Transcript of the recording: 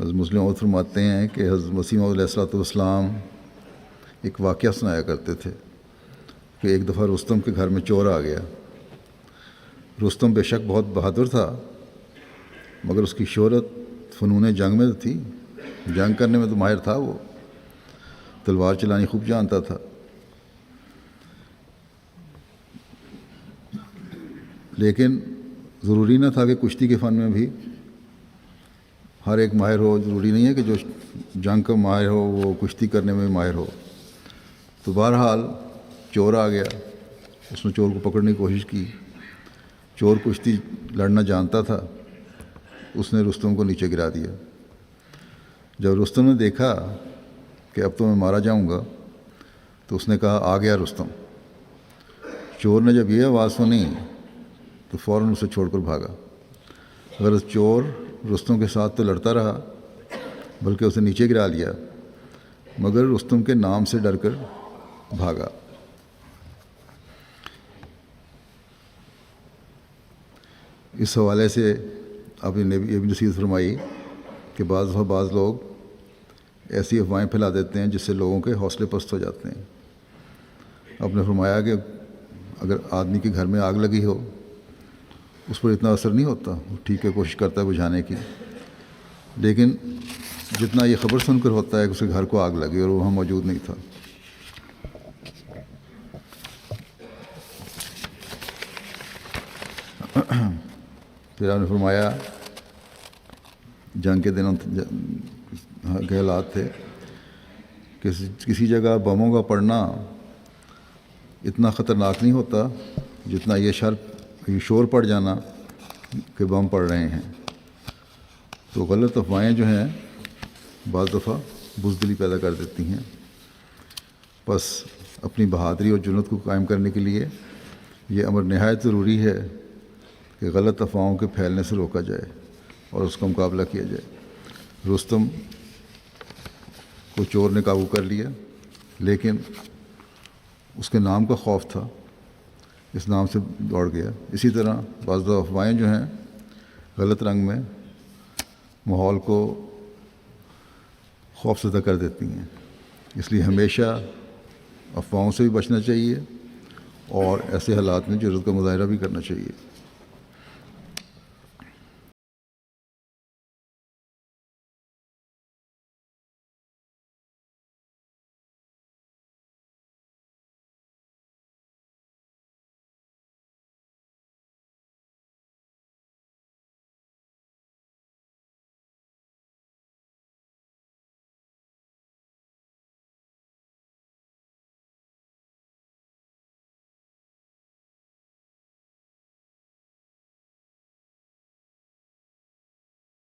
حضرت مسلم عود فرماتے ہیں کہ حضرت مسیح موعود علیہ الصلوۃ والسلام ایک واقعہ سنایا کرتے تھے کہ ایک دفعہ رستم کے گھر میں چور آ گیا۔ رستم بے شک بہت بہادر تھا، مگر اس کی شہرت فنون جنگ میں تھی، جنگ کرنے میں تو ماہر تھا، وہ تلوار چلانی خوب جانتا تھا۔ لیکن ضروری نہ تھا کہ کشتی کے فن میں بھی ہر ایک ماہر ہو، ضروری نہیں ہے کہ جو جنگ کا ماہر ہو وہ کشتی کرنے میں بھی ماہر ہو۔ تو بہرحال چور آ گیا، اس نے چور کو پکڑنے کی کوشش کی۔ چور کشتی لڑنا جانتا تھا، اس نے رستم کو نیچے گرا دیا۔ جب رستم نے دیکھا کہ اب تو میں مارا جاؤں گا تو اس نے کہا آ گیا رستم۔ چور نے جب یہ آواز سنی تو فوراً اسے چھوڑ کر بھاگا۔ اگر چور رستم کے ساتھ تو لڑتا رہا بلکہ اسے نیچے گرا لیا، مگر رستم کے نام سے ڈر کر بھاگا۔ اس حوالے سے آپ نے یہ بھی نصیحت فرمائی کہ بعض لوگ ایسی افواہیں پھیلا دیتے ہیں جس سے لوگوں کے حوصلے پست ہو جاتے ہیں۔ آپ نے فرمایا کہ اگر آدمی کے گھر میں آگ لگی ہو اس پر اتنا اثر نہیں ہوتا، ٹھیک ہے کوشش کرتا ہے بجھانے کی، لیکن جتنا یہ خبر سن کر ہوتا ہے کہ اس کے گھر کو آگ لگی اور وہ وہاں موجود نہیں تھا۔ پھر آپ نے فرمایا جنگ کے دنوں کے حالات تھے کہ کسی جگہ بموں کا پڑنا اتنا خطرناک نہیں ہوتا جتنا یہ شور پڑ جانا کہ بم پڑ رہے ہیں۔ تو غلط افواہیں جو ہیں بعض دفعہ بزدلی پیدا کر دیتی ہیں۔ بس اپنی بہادری اور جرأت کو قائم کرنے کے لیے یہ امر نہایت ضروری ہے کہ غلط افواہوں کے پھیلنے سے روکا جائے اور اس کا مقابلہ کیا جائے۔ رستم کو چور نے قابو کر لیا، لیکن اس کے نام کا خوف تھا، اس نام سے دوڑ گیا۔ اسی طرح بعض افواہیں جو ہیں غلط رنگ میں ماحول کو خوف زدہ کر دیتی ہیں، اس لیے ہمیشہ افواہوں سے بھی بچنا چاہیے اور ایسے حالات میں جرأت کا مظاہرہ بھی کرنا چاہیے۔